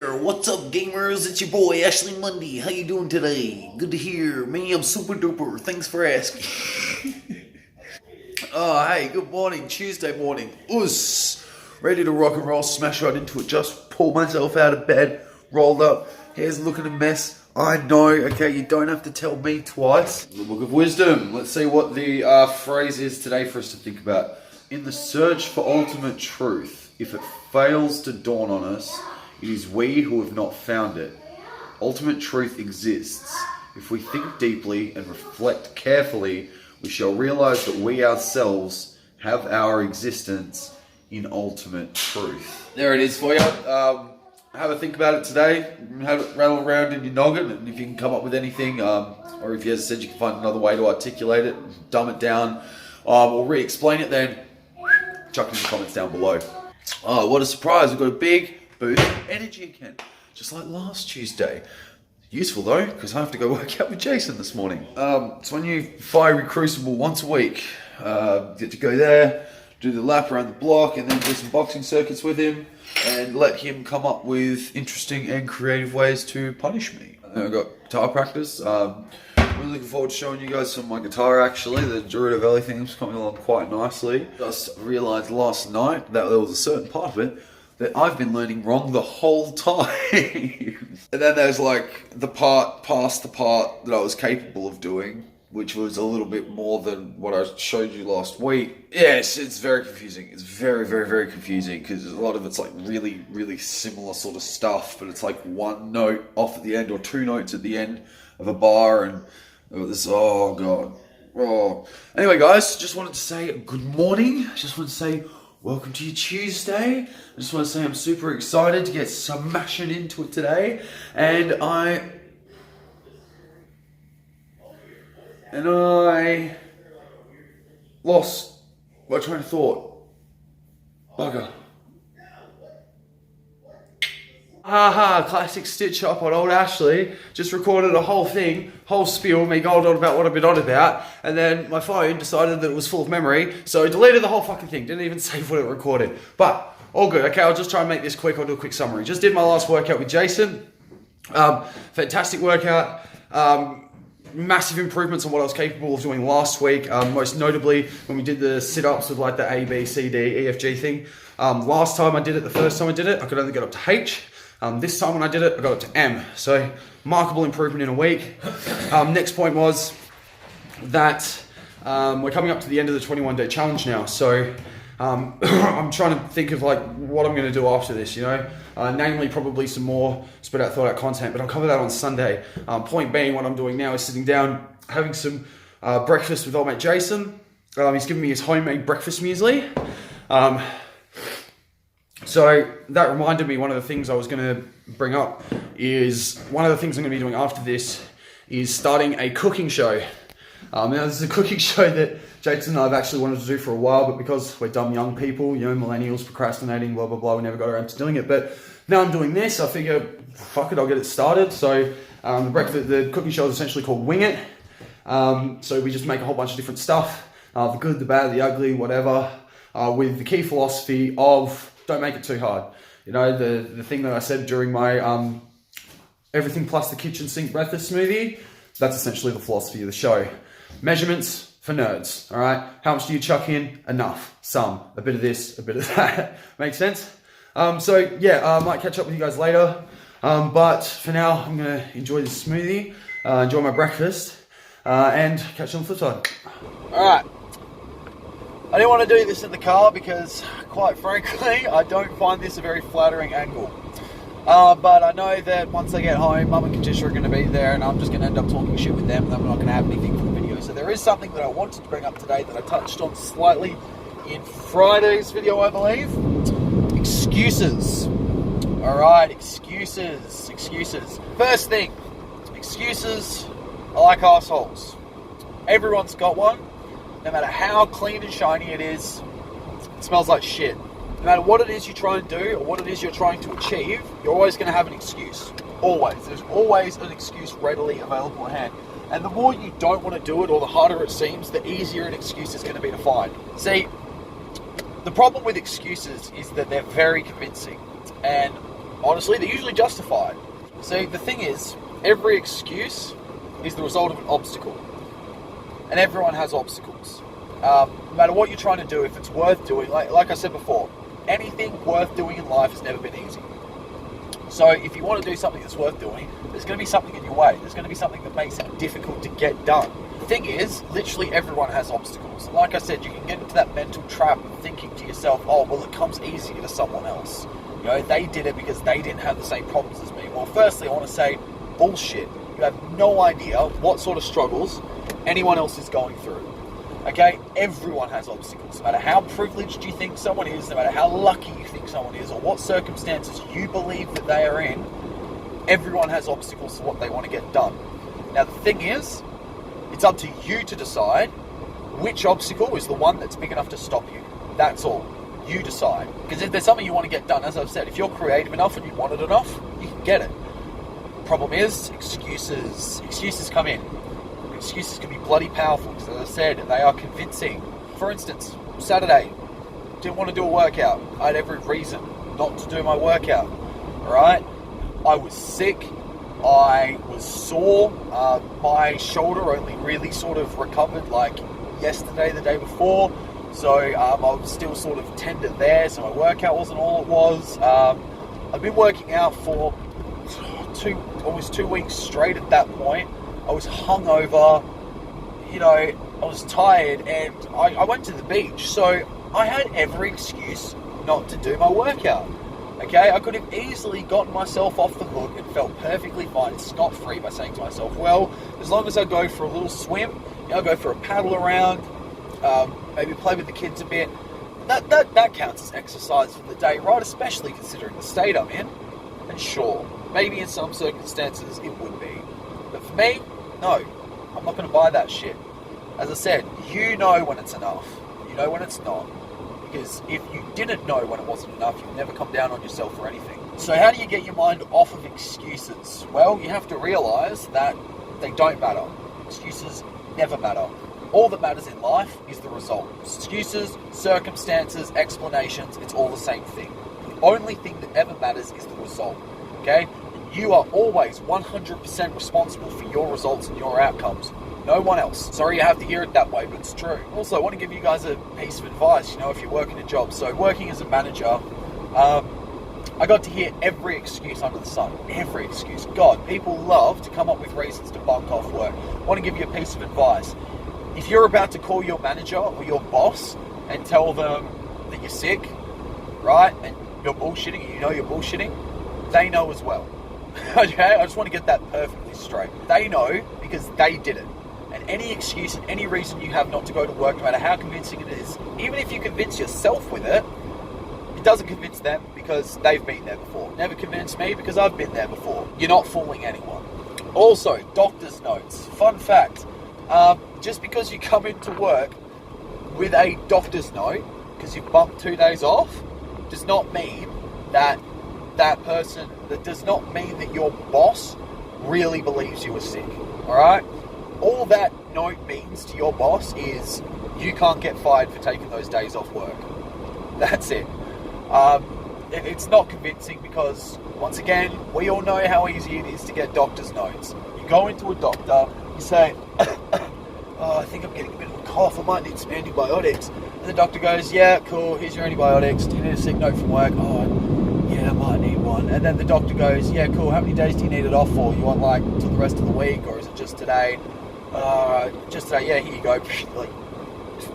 What's up, gamers? It's your boy Ashley Mundy. How you doing today? Good to hear. Me, I'm super duper. Thanks for asking. Oh, hey, good morning. Tuesday morning. Us. Ready to rock and roll, smash right into it. Just pulled myself out of bed, rolled up. Hair's looking a mess. I know. Okay, you don't have to tell me twice. The Book of Wisdom. Let's see what the phrase is today for us to think about. In the search for ultimate truth, if it fails to dawn on us, it is we who have not found it. Ultimate truth exists. If we think deeply and reflect carefully, we shall realize that we ourselves have our existence in ultimate truth. There it is for you. Have a think about it today. Have it rattle around in your noggin, and if you can come up with anything, or if, as I said, you can find another way to articulate it, dumb it down, or re-explain it, then chuck it in the comments down below. Oh, what a surprise. We've got a big boost of energy again, just like last Tuesday. Useful though, because I have to go work out with Jason this morning. It's my new fiery crucible once a week. Get to go there, do the lap around the block, and then do some boxing circuits with him, and let him come up with interesting and creative ways to punish me. And then I've got guitar practice. Really looking forward to showing you guys some of my guitar actually. The Dorito Valley thing's coming along quite nicely. Just realised last night that there was a certain part of it that I've been learning wrong the whole time. And then there's like the part past the part that I was capable of doing, which was a little bit more than what I showed you last week. Yes, it's very confusing. It's very, very, very confusing because a lot of it's like really, really similar sort of stuff, but it's like one note off at the end or two notes at the end of a bar, and this, oh God. Oh. Anyway guys, just wanted to say good morning. Just wanted to say welcome to your Tuesday. I just want to say I'm super excited to get smashing into it today. And I lost my train of thought. Bugger. Haha, classic stitch up on old Ashley. Just recorded a whole thing, whole spiel, me going on about what I've been on about, and then my phone decided that it was full of memory, so I deleted the whole fucking thing, didn't even save what it recorded. But, all good, okay, I'll just try and make this quick, I'll do a quick summary. Just did my last workout with Jason. Fantastic workout. Massive improvements on what I was capable of doing last week, most notably when we did the sit-ups with like the A, B, C, D, E, F, G thing. Last time I did it, the first time I did it, I could only get up to H. This time when I did it, I got up to M. So, remarkable improvement in a week. Next point was that we're coming up to the end of the 21-day challenge now. So, I'm trying to think of like what I'm going to do after this, you know. Namely, probably some more spit out, thought out content, but I'll cover that on Sunday. Point being, what I'm doing now is sitting down, having some breakfast with old mate Jason. He's giving me his homemade breakfast muesli. So that reminded me, one of the things I was going to bring up is one of the things I'm going to be doing after this is starting a cooking show. Now this is a cooking show that Jason and I have actually wanted to do for a while, but because we're dumb young people, you know, millennials, procrastinating, blah, blah, blah, we never got around to doing it. But now I'm doing this, I figure, fuck it, I'll get it started. So the cooking show is essentially called Wing It. So we just make a whole bunch of different stuff, the good, the bad, the ugly, whatever, with the key philosophy of don't make it too hard. You know, the thing that I said during my everything plus the kitchen sink breakfast smoothie, that's essentially the philosophy of the show. Measurements for nerds, all right? How much do you chuck in? Enough, some, a bit of this, a bit of that. Make sense? So yeah, I might catch up with you guys later. But for now, I'm gonna enjoy this smoothie, enjoy my breakfast, and catch you on the flip side. All right. I didn't want to do this in the car because, quite frankly, I don't find this a very flattering angle. But I know that once I get home, Mum and Katisha are going to be there, and I'm just going to end up talking shit with them, and I'm not going to have anything for the video. So there is something that I wanted to bring up today that I touched on slightly in Friday's video, I believe. Excuses. Alright, excuses. First thing, excuses are like assholes. Everyone's got one. No matter how clean and shiny it is, it smells like shit. No matter what it is you try and do or what it is you're trying to achieve, you're always going to have an excuse. Always. There's always an excuse readily available at hand. And the more you don't want to do it or the harder it seems, the easier an excuse is going to be to find. See, the problem with excuses is that they're very convincing. And honestly, they're usually justified. See, the thing is, every excuse is the result of an obstacle. And everyone has obstacles. No matter what you're trying to do, if it's worth doing, like I said before, anything worth doing in life has never been easy. So if you want to do something that's worth doing, there's going to be something in your way. There's going to be something that makes it difficult to get done. The thing is, literally everyone has obstacles. And like I said, you can get into that mental trap of thinking to yourself, oh, well, it comes easier to someone else. You know, they did it because they didn't have the same problems as me. Well, firstly, I want to say, bullshit. You have no idea what sort of struggles anyone else is going through. Okay? Everyone has obstacles. No matter how privileged you think someone is, no matter how lucky you think someone is, or what circumstances you believe that they are in, everyone has obstacles to what they want to get done. Now, the thing is, it's up to you to decide which obstacle is the one that's big enough to stop you. That's all. You decide. Because if there's something you want to get done, as I've said, if you're creative enough and you want it enough, you can get it. The problem is, excuses. Excuses come in. Excuses can be bloody powerful because, as I said, they are convincing. For instance, Saturday, didn't want to do a workout. I had every reason not to do my workout. Alright? I was sick. I was sore. My shoulder only really sort of recovered like yesterday, the day before. So I was still sort of tender there. So my workout wasn't all it was. I've been working out for almost 2 weeks straight at that point. I was hungover, you know, I was tired, and I went to the beach, so I had every excuse not to do my workout. Okay, I could have easily gotten myself off the hook and felt perfectly fine, scot-free, by saying to myself, well, as long as I go for a little swim, you know, go for a paddle around, maybe play with the kids a bit, that counts as exercise for the day, right? Especially considering the state I'm in. And sure, maybe in some circumstances it would be. But for me, no, I'm not going to buy that shit. As I said, you know when it's enough. You know when it's not. Because if you didn't know when it wasn't enough, you'd never come down on yourself for anything. So how do you get your mind off of excuses? Well, you have to realise that they don't matter. Excuses never matter. All that matters in life is the result. Excuses, circumstances, explanations, it's all the same thing. The only thing that ever matters is the result. Okay? You are always 100% responsible for your results and your outcomes. No one else. Sorry you have to hear it that way, but it's true. Also, I want to give you guys a piece of advice, you know, if you're working a job. So working as a manager, I got to hear every excuse under the sun. Every excuse. God, people love to come up with reasons to bunk off work. I want to give you a piece of advice. If you're about to call your manager or your boss and tell them that you're sick, right, and you're bullshitting, and you know you're bullshitting, they know as well. Okay, I just want to get that perfectly straight. They know because they did it. And any excuse and any reason you have not to go to work, no matter how convincing it is, even if you convince yourself with it, it doesn't convince them because they've been there before. Never convinced me because I've been there before. You're not fooling anyone. Also, doctor's notes. Fun fact, just because you come into work with a doctor's note, because you've bumped 2 days off, does not mean that does not mean that your boss really believes you are sick, alright? All that note means to your boss is you can't get fired for taking those days off work. That's it. It's not convincing because, once again, we all know how easy it is to get doctor's notes. You go into a doctor, you say, oh, I think I'm getting a bit of a cough, I might need some antibiotics. And the doctor goes, yeah, cool, here's your antibiotics. Do you need a sick note from work? Oh, yeah, I might need one. And then the doctor goes, yeah, cool, how many days do you need it off for? You want like till the rest of the week, or is it just today? Just today, yeah, here you go. Like,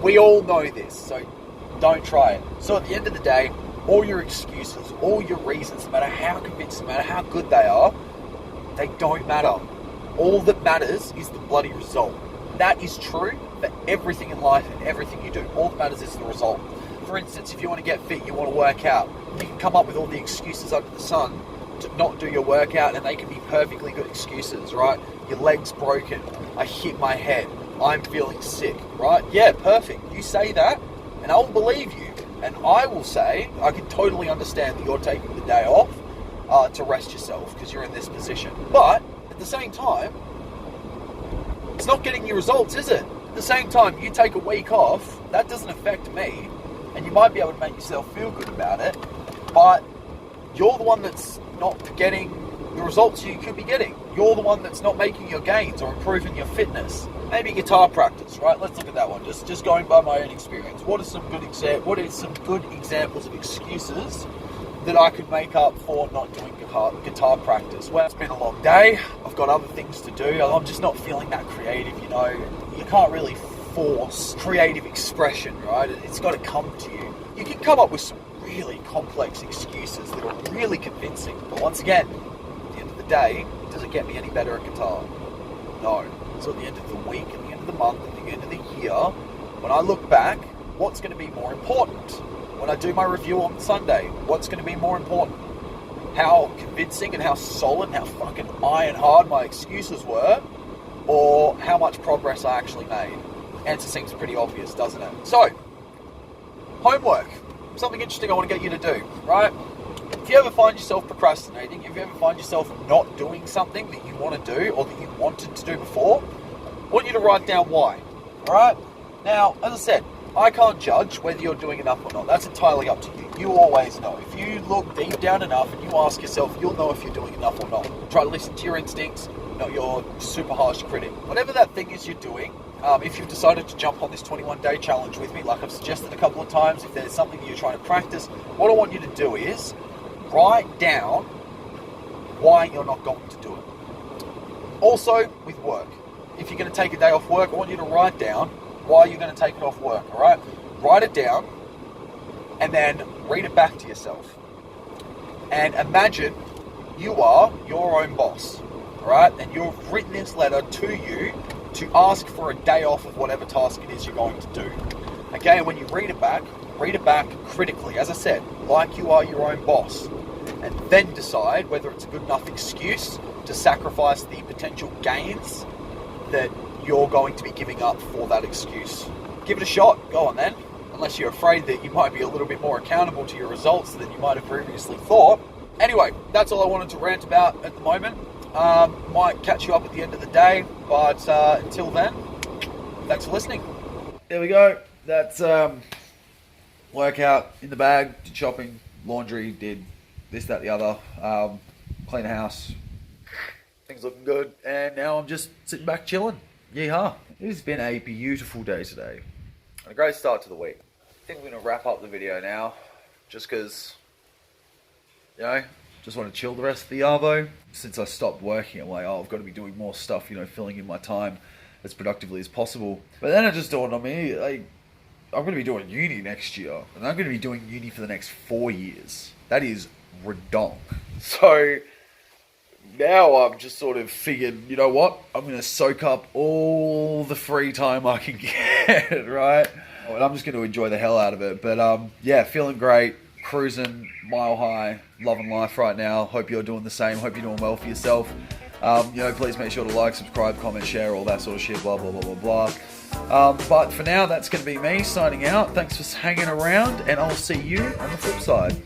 we all know this, so don't try it. So at the end of the day, all your excuses, all your reasons, no matter how convincing, no matter how good they are, they don't matter. All that matters is the bloody result. That is true for everything in life and everything you do. All that matters is the result. For instance, if you want to get fit, you want to work out, you can come up with all the excuses under the sun to not do your workout, and they can be perfectly good excuses, right? Your leg's broken, I hit my head, I'm feeling sick, right? Yeah, perfect. You say that, and I'll believe you. And I will say, I can totally understand that you're taking the day off to rest yourself because you're in this position. But at the same time, it's not getting you results, is it? At the same time, you take a week off, that doesn't affect me, and you might be able to make yourself feel good about it, but You're the one that's not getting the results you could be getting. You're the one that's not making your gains or improving your fitness. Maybe guitar practice, right? Let's look at that one. Just going by my own experience. What are some good examples of excuses that I could make up for not doing guitar practice? Well, it's been a long day. I've got other things to do. I'm just not feeling that creative, you know. You can't really force creative expression, right? It's got to come to you. You can come up with some really complex excuses that are really convincing. But once again, at the end of the day, does it get me any better at guitar? No. So at the end of the week, at the end of the month, at the end of the year, when I look back, what's going to be more important? When I do my review on Sunday, what's going to be more important? How convincing and how solid and how fucking iron hard my excuses were, or how much progress I actually made? Answer seems pretty obvious, doesn't it? So, homework. Something interesting I want to get you to do, right? If you ever find yourself procrastinating, if you ever find yourself not doing something that you want to do or that you wanted to do before, I want you to write down why, alright? Now, as I said, I can't judge whether you're doing enough or not. That's entirely up to you. You always know. If you look deep down enough and you ask yourself, you'll know if you're doing enough or not. Try to listen to your instincts, not your super harsh critic. Whatever that thing is you're doing, if you've decided to jump on this 21-day challenge with me, like I've suggested a couple of times, if there's something you're trying to practice, what I want you to do is write down why you're not going to do it. Also, with work. If you're going to take a day off work, I want you to write down why you're going to take it off work, alright? Write it down, and then read it back to yourself. And imagine you are your own boss, alright? And you've written this letter to you to ask for a day off of whatever task it is you're going to do. Okay, and when you read it back critically, as I said, like you are your own boss. And then decide whether it's a good enough excuse to sacrifice the potential gains that you're going to be giving up for that excuse. Give it a shot, go on then. Unless you're afraid that you might be a little bit more accountable to your results than you might have previously thought. Anyway, that's all I wanted to rant about at the moment. Might catch you up at the end of the day, but until then, thanks for listening. There we go. That's workout in the bag, did shopping, laundry, did this, that, the other, clean the house. Things looking good, and now I'm just sitting back chilling. Yeehaw. It has been a beautiful day today. And a great start to the week. I think we're going to wrap up the video now, just because, you know, just want to chill the rest of the arvo. Since I stopped working, I'm like, oh, I've got to be doing more stuff, you know, filling in my time as productively as possible. But then it just dawned on me, like, I'm going to be doing uni next year, and I'm going to be doing uni for the next 4 years. That is redonk. So now I'm just sort of figured, you know what? I'm going to soak up all the free time I can get, right? And I'm just going to enjoy the hell out of it. But yeah, feeling great, cruising, mile high, loving life right now. Hope you're doing the same. Hope you're doing well for yourself. You know, please make sure to like, subscribe, comment, share, all that sort of shit, blah, blah, blah, blah, blah. But for now, that's going to be me signing out. Thanks for hanging around, and I'll see you on the flip side.